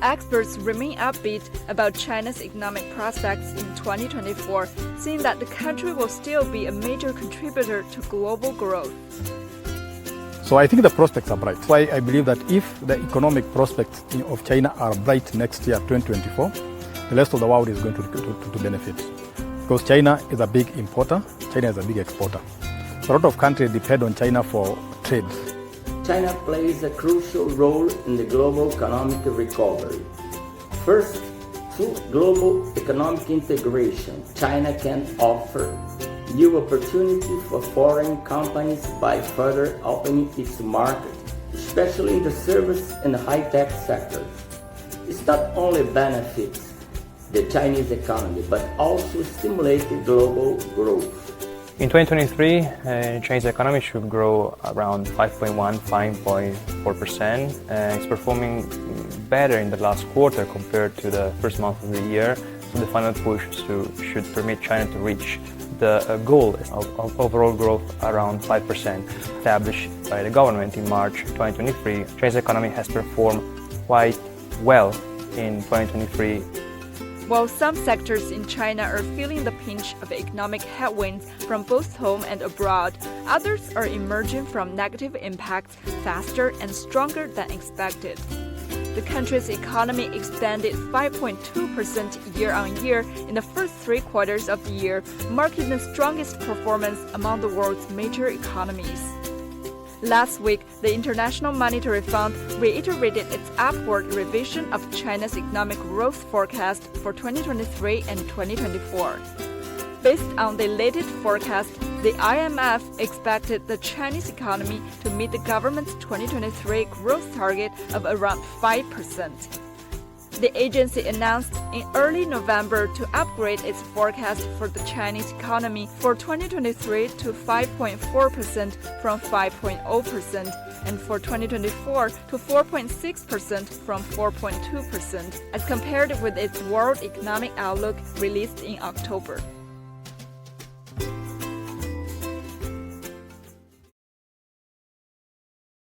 Experts remain upbeat about China's economic prospects in 2024, saying that the country will still be a major contributor to global growth. So I think the prospects are bright. Why I believe that if the economic prospects of China are bright next year, 2024, the rest of the world is going to benefit. Because China is a big importer, China is a big exporter. A lot of countries depend on China for trade. China plays a crucial role in the global economic recovery. First, through global economic integration, China can offer new opportunities for foreign companies by further opening its market, especially in the service and high-tech sectors. This not only benefits the Chinese economy, but also stimulates global growth. In 2023, Chinese economy should grow around 5.4%. It's performing better in the last quarter compared to the first month of the year. So the final push should permit China to reach the goal of overall growth around 5% established by the government in March 2023. Chinese economy has performed quite well in 2023. While some sectors in China are feeling the pinch of economic headwinds from both home and abroad, others are emerging from negative impacts faster and stronger than expected. The country's economy expanded 5.2% year-on-year in the first 3 quarters of the year, marking the strongest performance among the world's major economies. Last week, the International Monetary Fund reiterated its upward revision of China's economic growth forecast for 2023 and 2024. Based on the latest forecast, the IMF expected the Chinese economy to meet the government's 2023 growth target of around 5%. The agency announced in early November to upgrade its forecast for the Chinese economy for 2023 to 5.4% from 5.0% and for 2024 to 4.6% from 4.2%, as compared with its World Economic Outlook released in October.